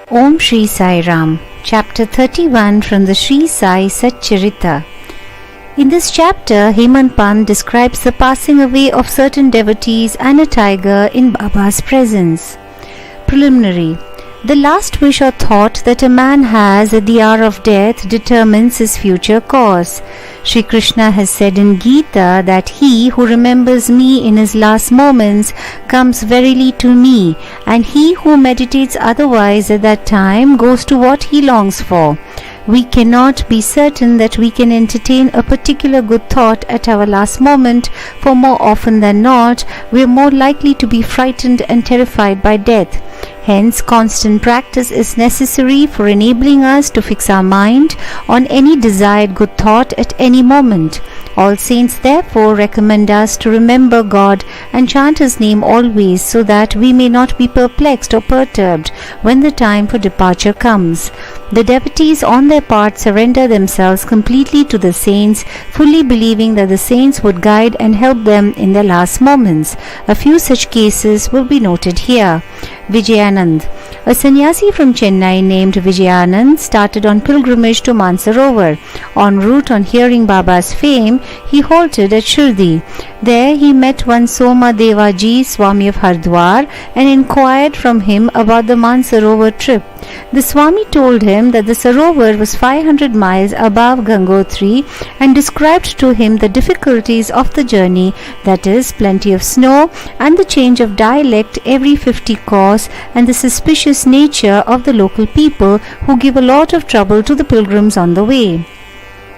Om Shirdi Sai Ram, Chapter 31 from the Shirdi Sai Satcharita. In this chapter, Hemant Pant describes the passing away of certain devotees and a tiger in Baba's presence. Preliminary. The last wish or thought that a man has at the hour of death determines his future course. Shri Krishna has said in Gita that he who remembers me in his last moments comes verily to me, and he who meditates otherwise at that time goes to what he longs for. We cannot be certain that we can entertain a particular good thought at our last moment, for more often than not, we are more likely to be frightened and terrified by death. Hence, constant practice is necessary for enabling us to fix our mind on any desired good thought at any moment. All saints therefore recommend us to remember God and chant His name always, so that we may not be perplexed or perturbed when the time for departure comes. The devotees on their part surrender themselves completely to the saints, fully believing that the saints would guide and help them in their last moments. A few such cases will be noted here. Vijayanand. A sannyasi from Chennai named Vijayanand started on pilgrimage to Mansarovar. En route, on hearing Baba's fame, he halted at Shirdi. There he met one Soma Devaji, Swami of Hardwar, and inquired from him about the Mansarovar trip. The Swami told him that the Sarovar was 500 miles above Gangotri and described to him the difficulties of the journey, that is, plenty of snow and the change of dialect every 50 kos, and the suspicious nature of the local people who give a lot of trouble to the pilgrims on the way.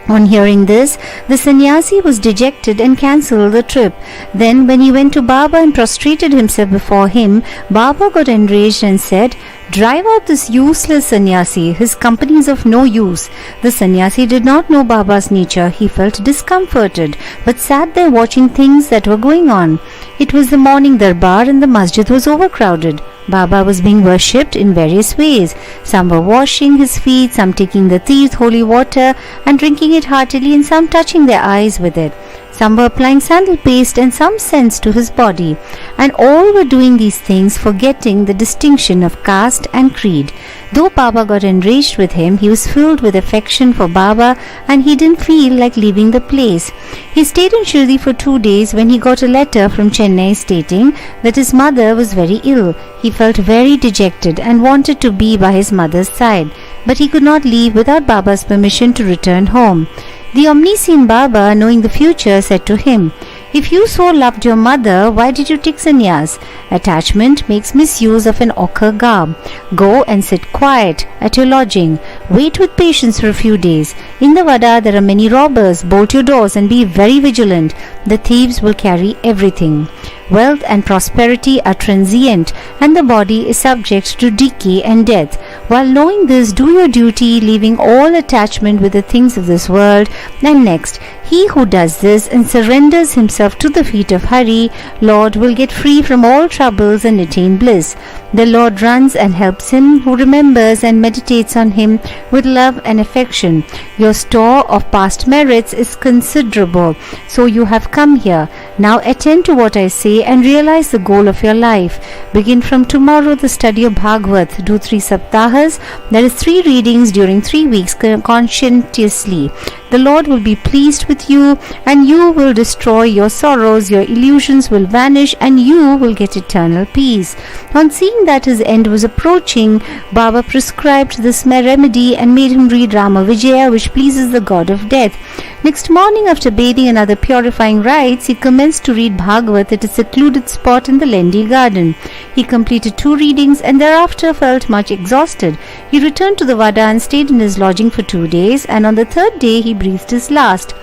On hearing this, the sannyasi was dejected and cancelled the trip. Then, when he went to Baba and prostrated himself before him, Baba got enraged and said, "Drive out this useless sannyasi. His company is of no use." The sannyasi did not know Baba's nature. He felt discomforted, but sat there watching things that were going on. It was the morning darbar and the masjid was overcrowded. Baba was being worshipped in various ways. Some were washing his feet, some taking the teeth, holy water, and drinking it heartily, and some touching their eyes with it. Some were applying sandal paste and some scents to his body, and all were doing these things forgetting the distinction of caste and creed. Though Baba got enraged with him, he was filled with affection for Baba and he didn't feel like leaving the place. He stayed in Shirdi for 2 days when he got a letter from Chennai stating that his mother was very ill. He felt very dejected and wanted to be by his mother's side, but he could not leave without Baba's permission to return home. The omniscient Baba, knowing the future, said to him, "If you so loved your mother, why did you take sannyas? Attachment makes misuse of an ochre garb. Go and sit quiet at your lodging. Wait with patience for a few days. In the Vada there are many robbers. Bolt your doors and be very vigilant. The thieves will carry everything. Wealth and prosperity are transient, and the body is subject to decay and death. While knowing this, do your duty, leaving all attachment with the things of this world. And next, he who does this and surrenders himself to the feet of Hari, Lord, will get free from all troubles and attain bliss. The Lord runs and helps him who remembers and meditates on him with love and affection. Your store of past merits is considerable, so you have come here. Now attend to what I say and realize the goal of your life. Begin from tomorrow the study of Bhagavat. Do 3 saptahas, that is 3 readings during 3 weeks conscientiously. The Lord will be pleased with you, and you will destroy your sorrows, your illusions will vanish, and you will get eternal peace." On seeing that his end was approaching, Baba prescribed this remedy and made him read Rama Vijaya, which pleases the god of death. Next morning, after bathing and other purifying rites, he commenced to read Bhagavat at a secluded spot in the Lendi garden. He completed 2 readings and thereafter felt much exhausted. He returned to the Vada and stayed in his lodging for 2 days, and on the 3rd day he breathed his last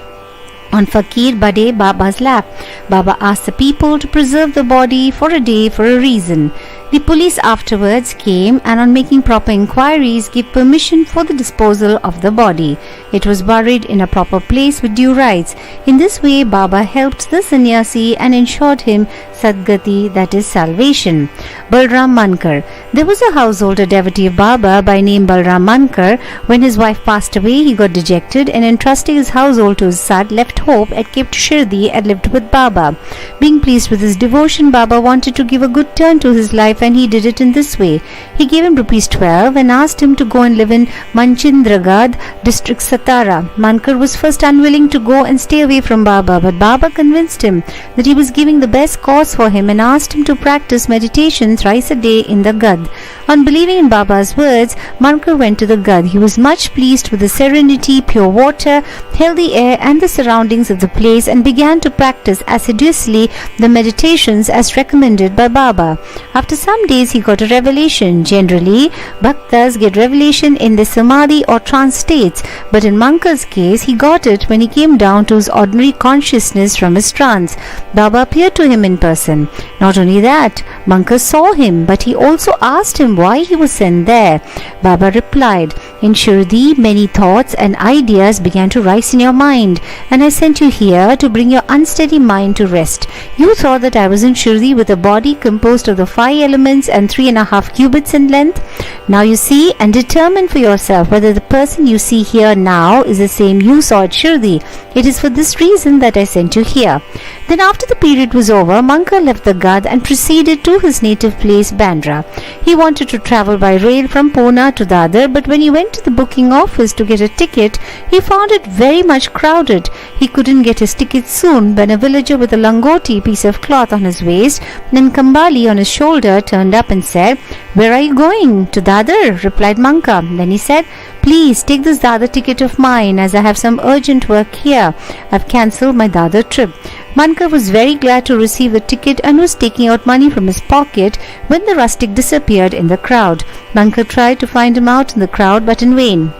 on Fakir Bade Baba's lap. Baba asked the people to preserve the body for a day for a reason. The police afterwards came and, on making proper inquiries, gave permission for the disposal of the body. It was buried in a proper place with due rites. In this way, Baba helped the sannyasi and ensured him Sadgati, that is salvation. Balram Mankar. There was a householder devotee of Baba by name Balram Mankar. When his wife passed away, he got dejected and, entrusting his household to his son, left hope and came to Shirdi and lived with Baba. Being pleased with his devotion, Baba wanted to give a good turn to his life life, and he did it in this way. He gave him rupees 12 and asked him to go and live in Manchindragad district, Satara. Mankar was first unwilling to go and stay away from Baba, but Baba convinced him that he was giving the best cause for him and asked him to practice meditation thrice a day in the Gad. On believing in Baba's words, Mankar went to the Gad. He was much pleased with the serenity, pure water, healthy air and the surroundings of the place, and began to practice assiduously the meditations as recommended by Baba. After some days he got a revelation. Generally, bhaktas get revelation in the samadhi or trance states, but in Mankar's case he got it when he came down to his ordinary consciousness from his trance. Baba appeared to him in person. Not only that, Mankar saw him, but he also asked him why he was sent there. Baba replied, "In Shirdi, many thoughts and ideas began to rise in your mind, and I sent you here to bring your unsteady mind to rest. You thought that I was in Shirdi with a body composed of the 5 elements and 3.5 cubits in length. Now you see and determine for yourself whether the person you see here now is the same you saw at Shirdi. It is for this reason that I sent you here." Then after the period was over, Mankar left the Gad and proceeded to his native place, Bandra. He wanted to travel by rail from Pune to Dadar, but when he went to the booking office to get a ticket, he found it very much crowded. He couldn't get his ticket soon when a villager with a langoti, piece of cloth on his waist, and kambali on his shoulder turned up and said, "Where are you going?" "To Dadar," replied Mankar. Then he said, "Please take this Dadar ticket of mine, as I have some urgent work here. I've cancelled my Dadar trip." Mankar was very glad to receive the ticket and was taking out money from his pocket when the rustic disappeared in the crowd. Mankar tried to find him out in the crowd, but in vain.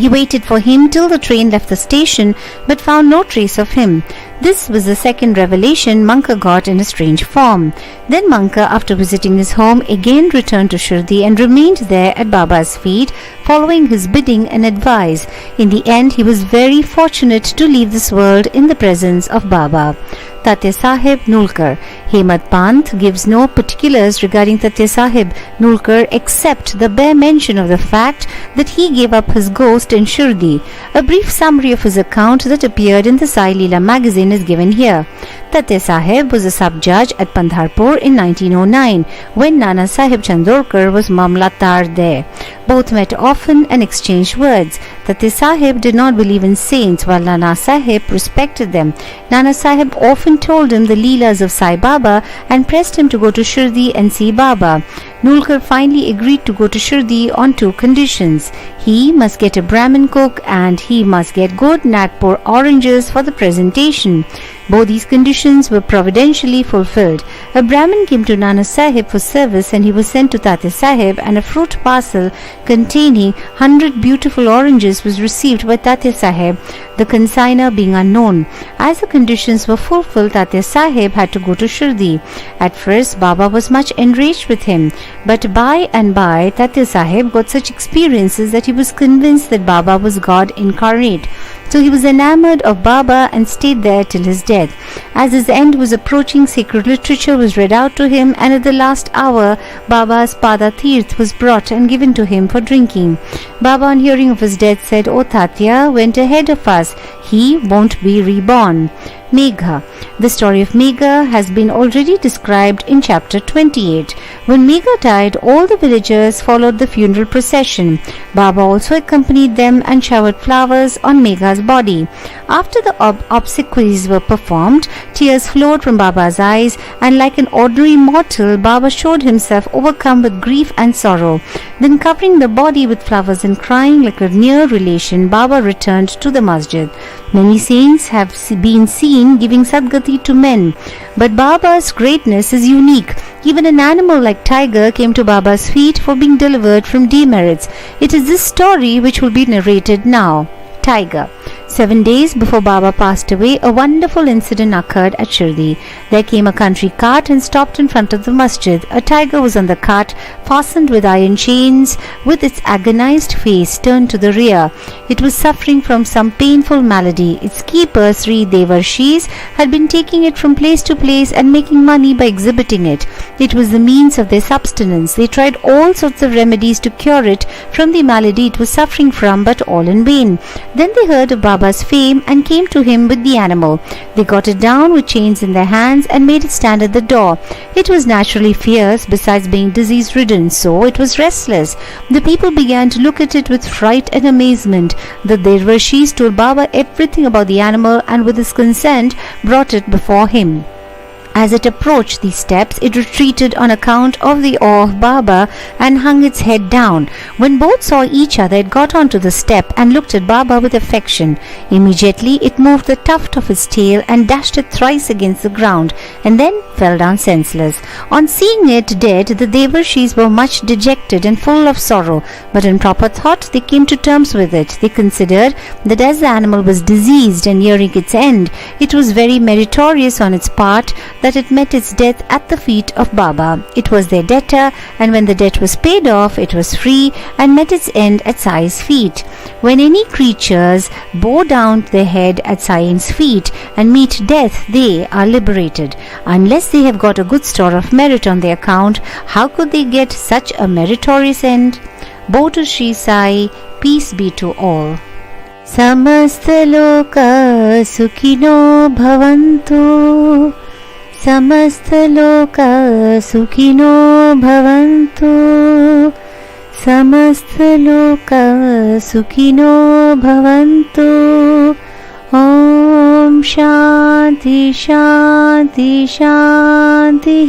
He waited for him till the train left the station, but found no trace of him. This was the second revelation Mankar got in a strange form. Then Mankar, after visiting his home, again returned to Shirdi and remained there at Baba's feet, following his bidding and advice. In the end, he was very fortunate to leave this world in the presence of Baba. Tatya Sahib Nulkar. Hemant Pant gives no particulars regarding Tatya Sahib Nulkar except the bare mention of the fact that he gave up his ghost in Shirdi. A brief summary of his account that appeared in the Sai Leela magazine is given here. Tatya Sahib was a sub-judge at Pandharpur in 1909 when Nana Sahib Chandorkar was Mamlatar there. Both met often and exchanged words. Tatya Sahib did not believe in saints while Nana Sahib respected them. Nana Sahib often told him the Leelas of Sai Baba and pressed him to go to Shirdi and see Baba. Nulkar finally agreed to go to Shirdi on 2 conditions. He must get a Brahmin cook and he must get good Nagpur oranges for the presentation. Both these conditions were providentially fulfilled. A Brahmin came to Nana Sahib for service and he was sent to Tatya Sahib, and a fruit parcel containing 100 beautiful oranges was received by Tatya Sahib, the consigner being unknown. As the conditions were fulfilled, Tatya Sahib had to go to Shirdi. At first, Baba was much enraged with him, but by and by, Tatya Sahib got such experiences that he was convinced that Baba was God incarnate. So he was enamored of Baba and stayed there till his death. As his end was approaching, sacred literature was read out to him, and at the last hour, Baba's Pada Tirth was brought and given to him for drinking. Baba, on hearing of his death, said, "O Tatya went ahead of us. He won't be reborn." Megha. The story of Megha has been already described in chapter 28. When Megha died, all the villagers followed the funeral procession. Baba also accompanied them and showered flowers on Megha's body. After the obsequies were performed, tears flowed from Baba's eyes, and like an ordinary mortal, Baba showed himself overcome with grief and sorrow. Then, covering the body with flowers and crying like a near relation, Baba returned to the masjid. Many saints have been seen giving Sadgati to men, but Baba's greatness is unique. Even an animal like tiger came to Baba's feet for being delivered from demerits. It is this story which will be narrated now. Tiger. 7 days before Baba passed away, a wonderful incident occurred at Shirdi. There came a country cart and stopped in front of the masjid. A tiger was on the cart, fastened with iron chains, with its agonized face turned to the rear. It was suffering from some painful malady. Its keeper, Sri Devarshis, had been taking it from place to place and making money by exhibiting it. It was the means of their subsistence. They tried all sorts of remedies to cure it from the malady it was suffering from, but all in vain. Then they heard of Baba's Baba's fame and came to him with the animal. They got it down with chains in their hands and made it stand at the door. It was naturally fierce, besides being disease-ridden, so it was restless. The people began to look at it with fright and amazement. The Dervishis told Baba everything about the animal and with his consent brought it before him. As it approached these steps, it retreated on account of the awe of Baba and hung its head down. When both saw each other, it got onto the step and looked at Baba with affection. Immediately, it moved the tuft of its tail and dashed it thrice against the ground, and then fell down senseless. On seeing it dead, the Devarshis were much dejected and full of sorrow, but in proper thought they came to terms with it. They considered that as the animal was diseased and nearing its end, it was very meritorious on its part that it met its death at the feet of Baba. It was their debtor, and when the debt was paid off, it was free and met its end at Sai's feet. When any creatures bow down their head at Sai's feet and meet death, they are liberated. Unless they have got a good store of merit on their account, how could they get such a meritorious end? Bow to Shri Sai, peace be to all. Samastha Lokah Sukhino Bhavantu. Samastha Lokah Sukhino Bhavantu. Samastha Lokah Sukhino Bhavantu. Om Shanti Shanti Shanti.